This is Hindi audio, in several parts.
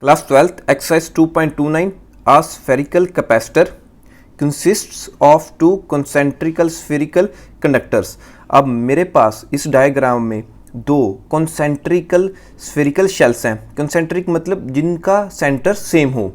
Class 12th exercise 2.29 a spherical capacitor consists of two concentrical spherical conductors। अब मेरे पास इस डायग्राम में दो concentrical spherical shells हैं। concentric मतलब जिनका सेंटर सेम हो,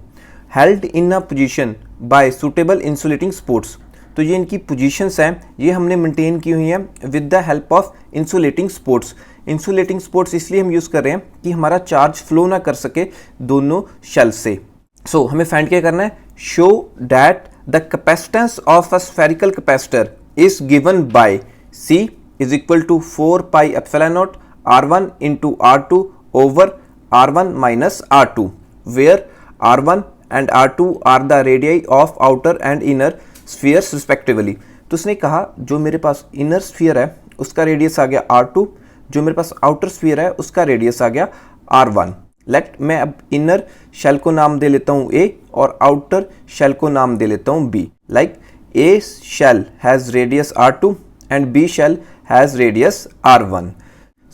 held in a position by suitable insulating supports। तो ये इनकी पोजीशंस हैं, ये हमने मेंटेन की हुई हैं with the help of insulating supports. Insulating supports इसलिए हम यूज़ कर रहे हैं कि हमारा चार्ज फ्लो ना कर सके दोनों शेल से। सो हमें फाइंड क्या करना है, show that the capacitance of a spherical capacitor is given by C is equal to 4 pi epsilon naught R1 into R2 over R1 minus R2 where R1 and R2 are the radii of outer and inner spheres respectively. तो उसने कहा जो मेरे पास इनर स्फीयर है उसका रेडियस आ गया R2, जो मेरे पास आउटर स्फीयर है उसका रेडियस आ गया R1। लेट मैं अब इनर शेल को नाम दे लेता हूँ A और आउटर शेल को नाम दे लेता हूँ B। Like A shell has radius R2 and B shell has radius R1।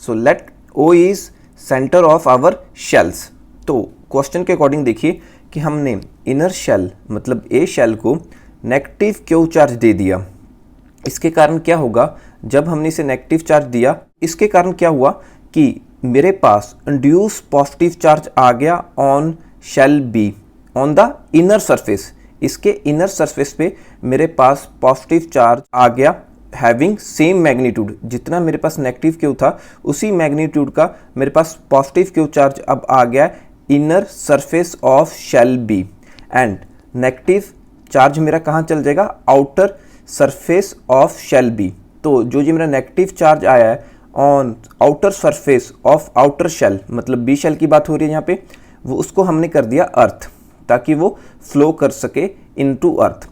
So let O is centre of our shells. तो क्वेश्चन के अकॉर्डिंग देखिए कि हमने इनर शेल मतलब A शेल को नेगेटिव क्यू चार्ज दे दिया। इसके कारण क्या होगा, जब हमने इसे नेगेटिव चार्ज दिया इसके कारण क्या हुआ कि मेरे पास इंड्यूस पॉजिटिव चार्ज आ गया on shall be on the inner surface. इसके इनर सरफेस पे मेरे पास पॉजिटिव चार्ज आ गया हैविंग सेम मैग्नीट्यूड। जितना मेरे पास नेगेटिव क्यू था उसी मैग्नीट्यूड का मेरे पास पॉजिटिव क्यू चार्ज अब आ गया inner surface of shell B and negative charge मेरा कहाँ चल जाएगा, outer surface of shell B. तो जो ये मेरा नेगेटिव चार्ज आया है on outer surface of outer shell मतलब बी शेल की बात हो रही है यहाँ पे, वो उसको हमने कर दिया अर्थ ताकि वो फ्लो कर सके इनटू अर्थ।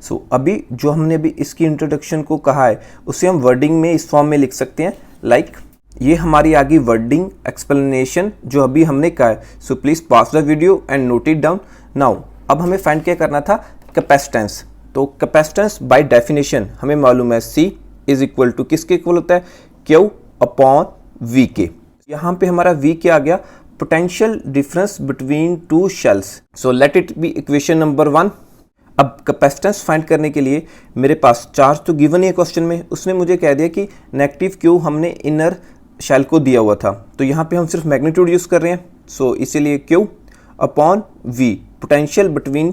सो अभी जो हमने अभी इसकी इंट्रोडक्शन को कहा है उसे हम वर्डिंग में इस फॉर्म में लिख सकते हैं। लाइक ये हमारी आगे वर्डिंग एक्सप्लेनेशन जो अभी हमने कहा है। So please pause the video and note it down now. अब हमें फाइंड क्या करना था, कैपेसिटेंस। तो कैपेसिटेंस बाय डेफिनेशन हमें मालूम है C इज इक्वल टू किसके इक्वल होता है, Q अपॉन V के। यहाँ पे हमारा V क्या आ गया, potential difference between two shells. So let it be equation number 1। अब कैपेसिटेंस फाइंड करने के लिए मेरे पास चार्ज तो गिवन है क्वेश्चन में, उसने मुझे कह दिया कि नेगेटिव Q हमने इनर शेल को दिया हुआ था, तो यहाँ पे हम सिर्फ मैग्नीट्यूड यूज़ कर रहे हैं। सो इसीलिए Q upon V potential between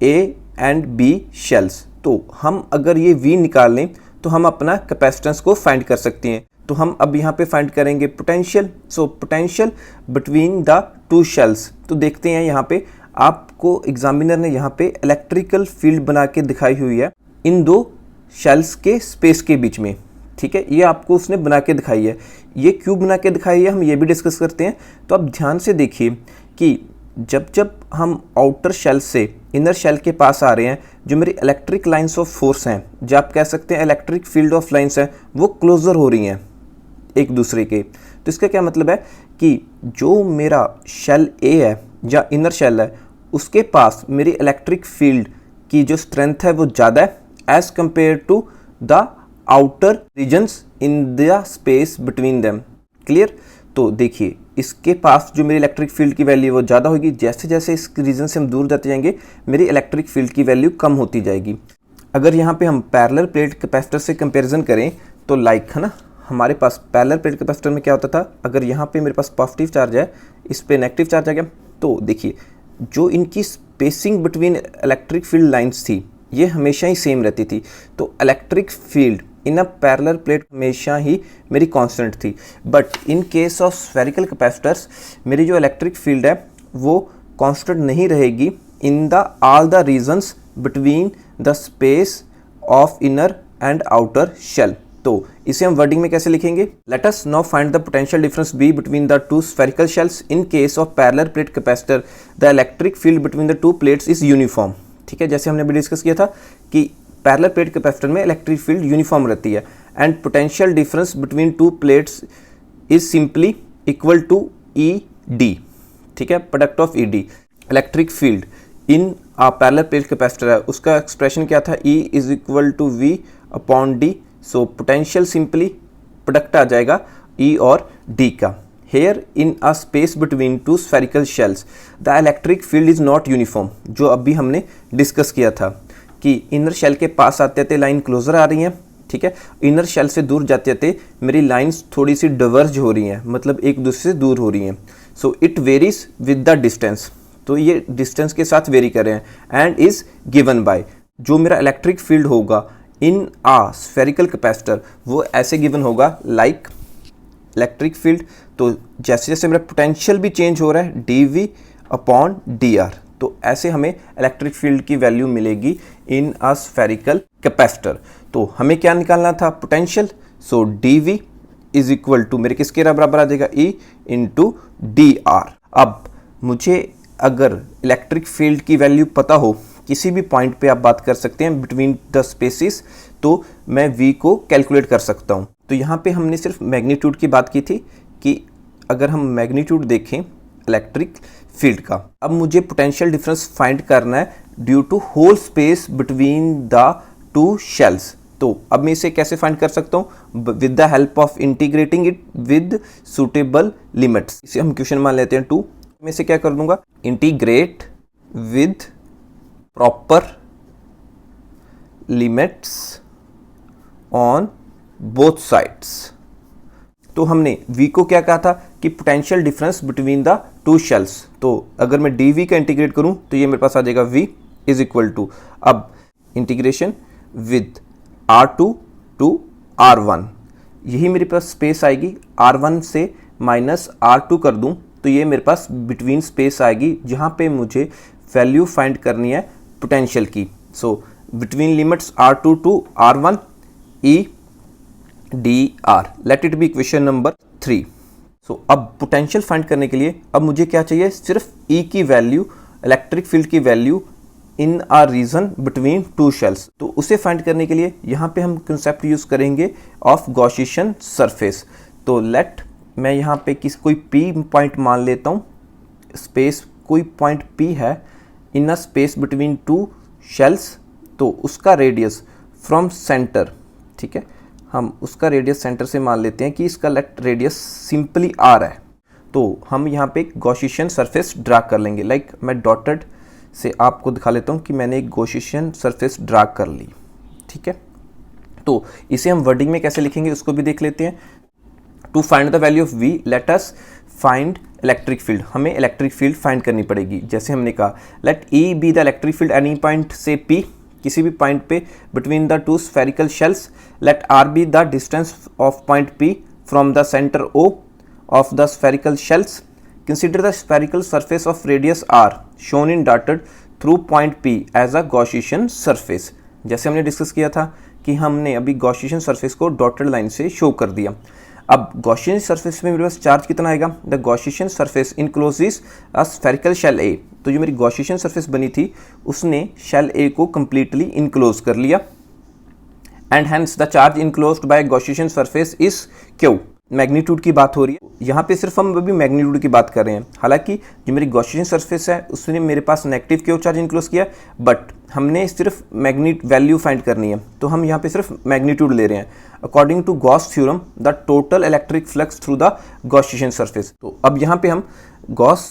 A and B shells. तो हम अगर ये V निकाल लें तो हम अपना कैपेसिटेंस को फाइंड कर सकते हैं। तो हम अब यहाँ पे फाइंड करेंगे potential. So potential between the two shells. तो देखते हैं यहाँ पे आपको एग्जामिनर ने यहाँ पे इलेक्ट्रिकल फील्ड बना के दिखाई हुई है इन दो शेल्स के स्पेस के बीच में। ठीक है, ये आपको उसने बना के दिखाई है, ये क्यों बना के दिखाई है हम ये भी डिस्कस करते हैं। तो अब ध्यान से देखिए कि जब हम आउटर शेल से इनर शेल के पास आ रहे हैं, जो मेरी इलेक्ट्रिक लाइंस ऑफ फोर्स हैं, जो आप कह सकते हैं इलेक्ट्रिक फील्ड ऑफ लाइंस हैं, वो क्लोजर हो रही हैं एक दूसरे के। तो इसका क्या मतलब है कि जो मेरा शेल A है या इनर शेल है उसके पास मेरी इलेक्ट्रिक फील्ड की जो स्ट्रेंथ है वो ज़्यादा है as compared to the outer regions in the space between them. Clear. तो देखिए इसके पास जो मेरी इलेक्ट्रिक फील्ड की वैल्यू वो ज़्यादा होगी, जैसे जैसे इस रीजन से हम दूर जाते जाएंगे मेरी इलेक्ट्रिक फील्ड की वैल्यू कम होती जाएगी। अगर यहाँ पे हम पैरेलल प्लेट कैपेसिटर से कंपैरिजन करें तो लाइक है ना, हमारे पास पैरेलल प्लेट कैपेसिटर में क्या होता था, अगर यहाँ पे मेरे पास पॉजिटिव चार्ज है इस पे नेगेटिव चार्ज आ गया, तो देखिए जो इनकी spacing between electric field lines थी ये हमेशा ही सेम रहती थी। तो electric field in a parallel plate हमेशा ही मेरी कांस्टेंट थी। But in case of spherical capacitors मेरी जो इलेक्ट्रिक फील्ड है वो कांस्टेंट नहीं रहेगी in the all the regions between the space of inner and outer shell. तो इसे हम वर्डिंग में कैसे लिखेंगे, let us now find the potential difference B between the two spherical shells in case of parallel plate capacitor the electric field between the two plates is uniform. ठीक है, जैसे हमने अभी डिस्कस किया था कि पैरेलल प्लेट कैपेसिटर में इलेक्ट्रिक फील्ड यूनिफॉर्म रहती है and potential difference between two plates is simply equal to ED। ठीक है, product of ED। Electric field in parallel plate capacitor है उसका एक्सप्रेशन क्या था, E is equal to V upon D। So potential simply product आ जाएगा E और D का। Here in a space between two spherical shells the electric field is not uniform, जो अभी हमने डिस्कस किया था कि इनर शेल के पास आते आते लाइन क्लोजर आ रही है, ठीक है, इनर शेल से दूर जाते जाते मेरी लाइंस थोड़ी सी डिवर्ज हो रही हैं, मतलब एक दूसरे से दूर हो रही हैं। So it varies with the distance, तो ये डिस्टेंस के साथ वेरी कर रहे हैं एंड इज गिवन बाय, जो मेरा इलेक्ट्रिक फील्ड होगा इन आ स्फेरिकल कैपेसिटर वो ऐसे गिवन होगा लाइक इलेक्ट्रिक फील्ड, तो जैसे जैसे मेरा पोटेंशियल भी चेंज हो रहा है dv अपॉन dr, तो ऐसे हमें इलेक्ट्रिक फील्ड की वैल्यू मिलेगी इन अ स्फेरिकल कैपेसिटर। तो हमें क्या निकालना था, potential, so dv is equal to मेरे किसके बराबर आ जाएगा, E इंटू dr। अब मुझे अगर इलेक्ट्रिक फील्ड की वैल्यू पता हो, किसी भी पॉइंट पे आप बात कर सकते हैं बिटवीन द स्पेसिस, तो मैं v को कैलकुलेट कर सकता हूँ। तो यहाँ पे हमने सिर्फ मैग्नीट्यूड की बात की थी कि अगर हम मैग्नीट्यूड देखें इलेक्ट्रिक फील्ड का, अब मुझे पोटेंशियल डिफरेंस फाइंड करना है due to whole space between the two shells. तो अब मैं इसे कैसे फाइंड कर सकता हूँ, with the help of integrating it with suitable limits. इसे हम क्वेश्चन मान लेते हैं 2, मैं इसे क्या कर दूंगा, integrate with proper limits on both sides. तो हमने v को क्या कहा था कि potential difference between the two shells, तो अगर मैं dv का इंटीग्रेट करूं तो ये मेरे पास आ जाएगा v इज इक्वल टू, अब integration with r2 to r1, यही मेरे पास स्पेस आएगी, r1 से माइनस r2 कर दूं तो ये मेरे पास बिटवीन स्पेस आएगी जहां पे मुझे वैल्यू फाइंड करनी है पोटेंशियल की। So between limits r2 to r1 E dr, let it be equation number 3। So अब पोटेंशियल फाइंड करने के लिए अब मुझे क्या चाहिए, सिर्फ E की वैल्यू, इलेक्ट्रिक फील्ड की value in a region between two shells. तो उसे फाइंड करने के लिए यहाँ पे हम कंसेप्ट यूज करेंगे ऑफ गॉसियन सरफेस। तो लेट मैं यहाँ पे कोई P पॉइंट मान लेता हूँ, स्पेस कोई पॉइंट P है in a space between two shells, तो उसका रेडियस फ्रॉम सेंटर, ठीक है, हम उसका रेडियस सेंटर से मान लेते हैं कि इसका रेडियस सिंपली r है। तो हम यहाँ पे एक गॉसियन सरफेस ड्रा कर लेंगे, लाइक मैं डॉटेड से आपको दिखा लेता हूँ कि मैंने एक गॉसियन सरफेस ड्रा कर ली, ठीक है। तो इसे हम वर्डिंग में कैसे लिखेंगे उसको भी देख लेते हैं। To find the value of v let us find electric field, हमें इलेक्ट्रिक फील्ड फाइंड करनी पड़ेगी। जैसे हमने कहा let E be the electric field any point से P, किसी भी पॉइंट पे between the two spherical shells, let r be the distance of point P from the centre O of the spherical shells, consider the spherical surface of radius r shown in dotted through point P as a Gaussian surface. जैसे हमने डिस्कस किया था कि हमने अभी गॉसियन सरफेस को डॉटेड लाइन से शो कर दिया। अब गॉसियन सरफेस में मेरे पास चार्ज कितना आएगा, the Gaussian surface encloses a spherical shell A. तो जो मेरी गॉसियन सरफेस बनी थी उसने शेल ए को कंप्लीटली इनक्लोज कर लिया, and hence the charge enclosed bye Gaussian surface is Q. Magnitude की बात हो रही है, यहाँ पे सिर्फ हम अभी मैग्नीट्यूड की बात कर रहे हैं। हालांकि जो मेरी गॉसियन सरफेस है उसने मेरे पास नेगेटिव क्यू चार्ज इनक्लोज किया, बट हमने सिर्फ मैग्नीट वैल्यू फाइंड करनी है, तो हम यहाँ पे सिर्फ मैग्नीट्यूड ले रहे हैं। According to Gauss theorem the total electric flux through the Gaussian surface. तो अब यहाँ पे हम गॉस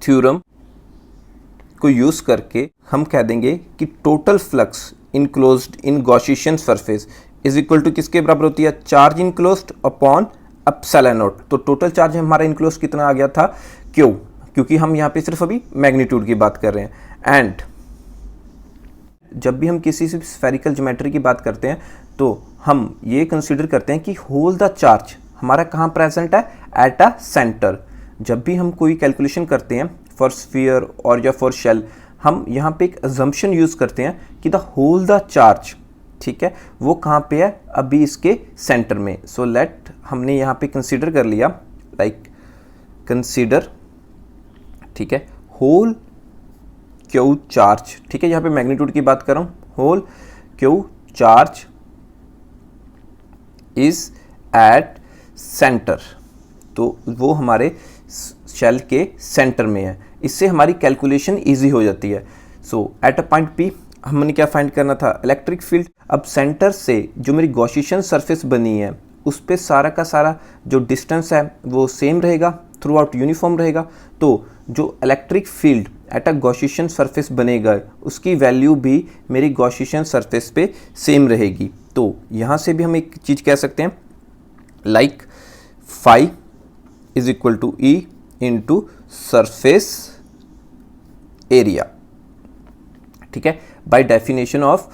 थ्योरम को यूज करके हम कह देंगे कि total flux enclosed in Gaussian surface is equal to किसके बराबर होती है, charge enclosed upon epsilon naught. तो टोटल चार्ज हमारा इनक्लोज्ड कितना आ गया था, क्यों, क्योंकि हम यहाँ पे सिर्फ अभी मैग्नीट्यूड की बात कर रहे हैं। एंड जब भी हम किसी से स्फेरिकल ज्योमेट्री की बात करते हैं तो हम ये कंसीडर करते हैं कि होल द चार्ज हमारा कहाँ प्रेजेंट है, एट अ सेंटर। जब भी हम कोई कैलकुलेशन करते हैं फॉर स्फीयर और या फॉर शेल, हम यहाँ पे एक अजम्पशन यूज करते हैं कि द होल द चार्ज, ठीक है, वो कहाँ पे है, अभी इसके सेंटर में। सो लेट हमने यहाँ पे कंसीडर कर लिया, लाइक कंसीडर, ठीक है, होल क्यू चार्ज, ठीक है, यहाँ पे मैग्नीट्यूड की बात कर रहा हूँ, whole Q charge is at centre, तो वो हमारे शेल के सेंटर में है। इससे हमारी कैलकुलेशन इजी हो जाती है। सो एट अ पॉइंट P हमने क्या फाइंड करना था, इलेक्ट्रिक फील्ड। अब सेंटर से जो मेरी गॉसियन सरफेस बनी है उस पे सारा का सारा जो डिस्टेंस है वो सेम रहेगा, थ्रू आउट यूनिफॉर्म रहेगा, तो जो electric field at a Gaussian surface बनेगा उसकी वैल्यू भी मेरी गॉसियन सरफेस पे सेम रहेगी। तो यहाँ से भी हम एक चीज़ कह सकते हैं like phi is equal to E into surface area. ठीक है, by definition of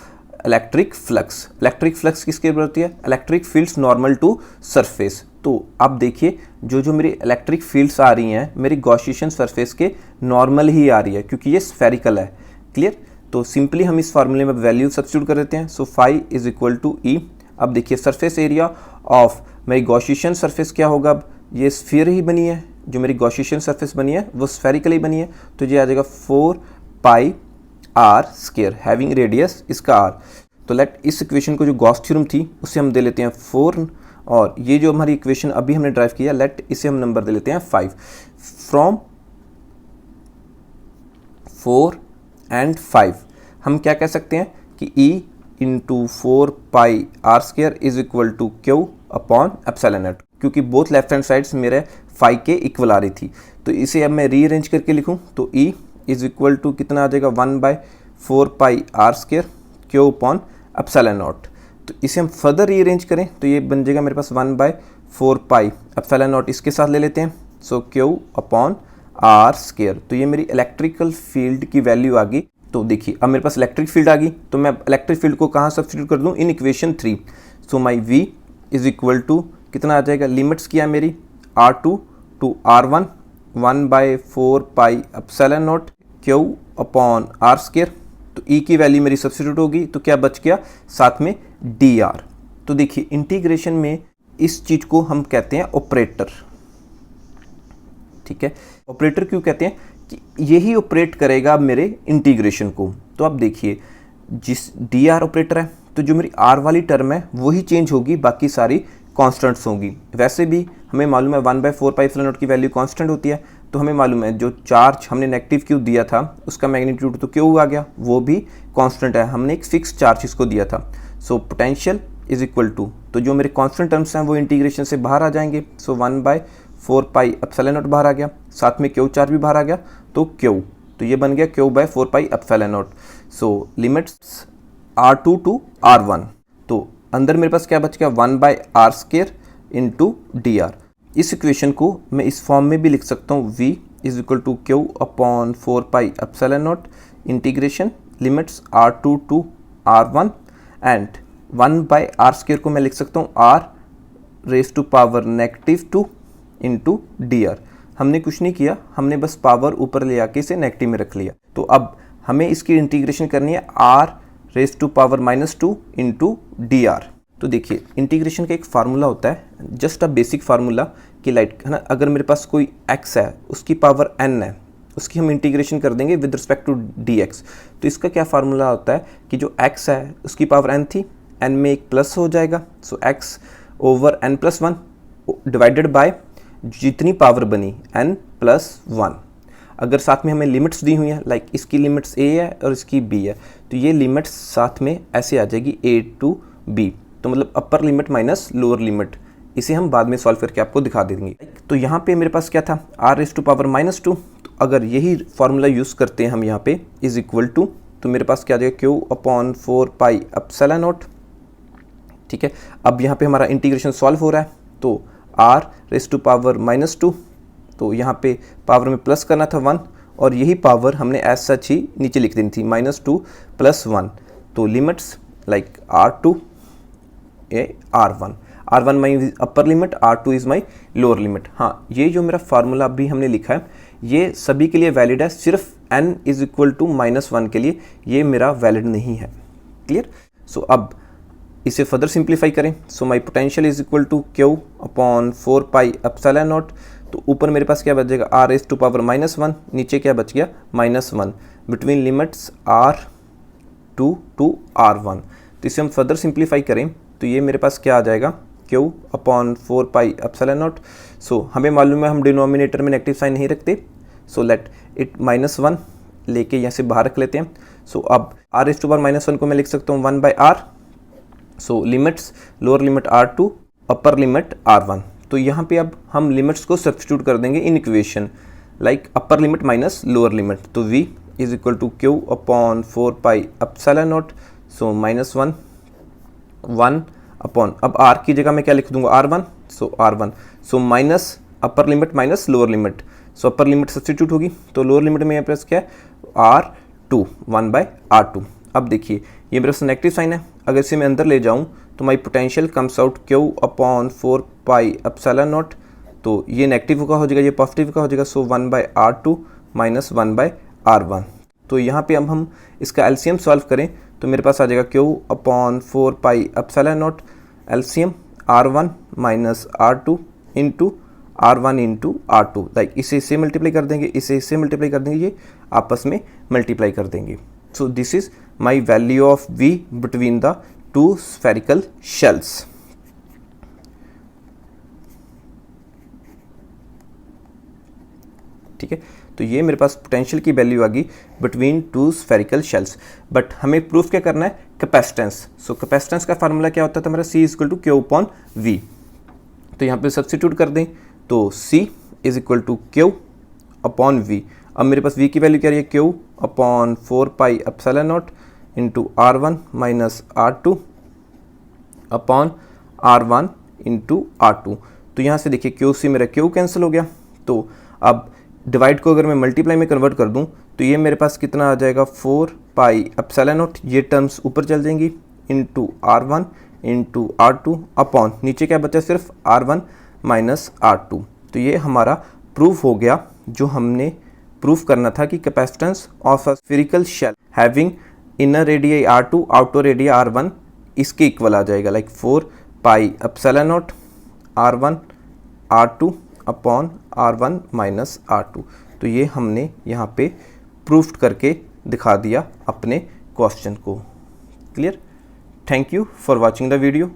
electric flux. Electric flux किसके बराबर होती है? Electric fields normal to surface. तो अब देखिए जो मेरी इलेक्ट्रिक फील्ड्स आ रही हैं मेरी गॉसियन सरफेस के नॉर्मल ही आ रही है क्योंकि ये स्फेरिकल है। क्लियर? तो सिंपली हम इस फार्मूले में वैल्यू सब्स्टिट्यूट कर देते हैं। So phi is equal to E. अब देखिए सरफेस एरिया ऑफ मेरी गॉसियन सरफेस क्या होगा? अब ये स्फीयर ही बनी है, जो मेरी गॉसियन सरफेस बनी है वो स्फेरिकल ही बनी है, तो ये आ जाएगा 4 pi are square having radius इसका आर। तो लेट इस इक्वेशन को जो गॉस थ्योरम थी उससे हम दे लेते हैं 4, और ये जो हमारी इक्वेशन अभी हमने ड्राइव किया लेट इसे हम नंबर दे लेते हैं 5। फ्रॉम 4 एंड 5 हम क्या कह सकते हैं कि E into 4 pi are square is equal to Q upon epsilon naught, क्योंकि बोथ लेफ्ट हैंड साइड्स मेरे 5 के इक्वल आ रही थी। तो इसे अब मैं रीअरेंज करके लिखूं तो E इज इक्वल टू कितना आ जाएगा 1/4 pi are square q upon epsilon naught. तो इसे हम फर्दर रीअरेंज करें तो ये बन जाएगा मेरे पास 1/4 पाई एप्सिलॉन नॉट इसके साथ ले लेते हैं, सो क्यू अपॉन आर स्क्वायर। तो ये मेरी इलेक्ट्रिकल फील्ड की वैल्यू आ गई। तो देखिए अब मेरे पास इलेक्ट्रिक फील्ड आ गई, तो मैं इलेक्ट्रिक फील्ड को कहाँ सब्स्टिट्यूट कर दूँ? In equation 3। So my V is equal to कितना आ जाएगा? लिमिट्स किया है मेरी R2 to R1 1/4 pi epsilon naught Q upon R square. तो E की वैल्यू मेरी सब्स्टिट्यूट होगी, तो क्या बच गया? साथ में dr। तो देखिए इंटीग्रेशन में इस चीज को हम कहते हैं ऑपरेटर। ठीक है, ऑपरेटर क्यों कहते हैं? कि यही ऑपरेट करेगा मेरे इंटीग्रेशन को। तो अब देखिए जिस dr ऑपरेटर है तो जो मेरी r वाली टर्म है वही चेंज होगी, बाकी सारी कॉन्स्टेंट्स होंगी। वैसे भी हमें मालूम है 1/4 पाई एप्सिलॉन नॉट की वैल्यू कांस्टेंट होती है, तो हमें मालूम है जो चार्ज हमने नेगेटिव क्यू दिया था उसका मैग्नीट्यूड तो क्यू आ गया, वो भी कांस्टेंट है, हमने एक फिक्स चार्ज इसको दिया था। So potential is equal to, तो जो मेरे कांस्टेंट टर्म्स हैं वो इंटीग्रेशन से बाहर आ जाएंगे। सो 1/4 पाई एप्सिलॉन नॉट बाहर आ गया, साथ में क्यू चार्ज भी बाहर आ गया, तो क्यू, तो ये बन गया Q/4 pi epsilon naught. So limits R2 to R1, तो अंदर मेरे पास क्या बच गया? 1/r square into dr। इस इक्वेशन को मैं इस फॉर्म में भी लिख सकता हूँ V is equal to Q upon 4 pi epsilon naught integration limits R2 to R1 and 1/r square को मैं लिख सकता हूँ r raise to power -2 into dr। हमने कुछ नहीं किया, हमने बस पावर ऊपर ले आके इसे नेगेटिव में रख लिया। तो अब हमें इसकी इंटीग्रेशन करनी है r raise to power -2 into dr। तो देखिए इंटीग्रेशन का एक फार्मूला होता है, जस्ट अ बेसिक फार्मूला कि लाइट है ना, अगर मेरे पास कोई x है उसकी पावर n है, उसकी हम इंटीग्रेशन कर देंगे विद रिस्पेक्ट टू dx। तो इसका क्या फार्मूला होता है कि जो x है उसकी पावर n थी, n में एक प्लस हो जाएगा, सो x over n+1 divided by जितनी पावर बनी n+1। अगर साथ में हमें लिमिट्स दी हुई हैं, लाइक इसकी लिमिट्स a है और इसकी b है, तो ये लिमिट्स साथ में ऐसे आ जाएगी a टू b, तो मतलब अपर लिमिट माइनस लोअर लिमिट। इसे हम बाद में सॉल्व करके आपको दिखा देंगे। तो यहाँ पे मेरे पास क्या था? r raise to power -2। तो अगर यही फार्मूला यूज़ करते हैं हम यहाँ पे इज इक्वल टू, तो मेरे पास क्या आ जाएगा? Q upon 4 pi epsilon not. ठीक है, अब यहाँ पे हमारा इंटीग्रेशन सॉल्व हो रहा है, तो r रेज टू पावर -2, तो यहाँ पे पावर में प्लस करना था 1, और यही पावर हमने एज सच ही नीचे लिख देनी थी -2 + 1। तो limits like R2 R1 my upper limit, R2 is my lower limit. हाँ, ये जो मेरा फार्मूला अभी हमने लिखा है ये सभी के लिए वैलिड है, सिर्फ n इज इक्वल टू -1 के लिए ये मेरा वैलिड नहीं है। क्लियर? सो अब इसे फर्दर सिंप्लीफाई करें। So my potential is equal to Q upon 4 pi epsilon naught. तो ऊपर मेरे पास क्या बच जाएगा? r रेज टू पावर -1, नीचे क्या बच गया? -1 between limits R2 to R1। तो इसे हम फर्दर सिंप्लीफाई करें तो ये मेरे पास क्या आ जाएगा? Q upon 4 pi epsilon naught. So हमें मालूम है हम डिनोमिनेटर में नेगेटिव साइन नहीं रखते, सो लेट इट -1 लेके यहाँ से बाहर रख लेते हैं। सो अब r रेज टू पावर -1 को मैं लिख सकता हूँ 1/r। So limits lower limit R2 upper limit R1। तो यहाँ पे अब हम लिमिट्स को सब्स्टिट्यूट कर देंगे in equation, like upper limit minus lower limit. तो v is equal to Q upon 4 pi epsilon naught, so minus 1 upon, अब r की जगह मैं क्या लिख दूंगा R1, so R1, so minus upper limit minus lower limit, so upper limit substitute होगी तो लोअर लिमिट में यहाँ पास क्या है R2, 1/R2। अब देखिए ये मेरे पास नेगेटिव साइन है, अगर इसे मैं अंदर ले जाऊँ तो माई potential comes out Q upon 4 pi epsilon naught, तो ये नेगेटिव का हो जाएगा, ये पॉजिटिव का हो जाएगा, सो 1/R2 माइनस 1/R1। तो यहाँ पे अब हम इसका एलसीएम सॉल्व करें तो मेरे पास आ जाएगा Q upon 4 pi epsilon not, LCM R1 minus R2 into R1 into R2, like इसे इससे मल्टीप्लाई कर देंगे, इसे इससे मल्टीप्लाई कर देंगे, ये आपस में मल्टीप्लाई कर देंगे। So this is my value of V between the two spherical shells. ठीक है, तो ये मेरे पास पोटेंशियल की वैल्यू आ गई between two spherical shells. But हमें प्रूफ क्या करना है, कैपेसिटेंस। सो कैपेसिटेंस का फार्मूला क्या होता था मेरा, C equal to Q upon V। तो यहाँ पे सब्स्टिट्यूट कर दें तो C is equal to Q upon V। अब मेरे पास V की वैल्यू क्या रही है, Q upon 4 pi epsilon not into R1 minus R2 upon R1 into R2। तो यहाँ से देखिए क्यू सी मेरा क्यू कैंसिल हो गया, तो अब डिवाइड को अगर मैं मल्टीप्लाई में कन्वर्ट कर दूं तो ये मेरे पास कितना आ जाएगा 4 पाई एप्सिलॉन नॉट, ये टर्म्स ऊपर चल जाएंगी, into R1 into R2 upon नीचे क्या बचा सिर्फ R1 माइनस R2। तो ये हमारा प्रूफ हो गया, जो हमने प्रूफ करना था कि capacitance of a spherical shell having inner radius R2 outer radius R1 इसके इक्वल आ जाएगा, like 4 pi epsilon naught R1 R2 upon R1 minus R2। तो ये हमने यहाँ पे प्रूफ करके दिखा दिया अपने क्वेश्चन को। Clear? Thank you for watching the video.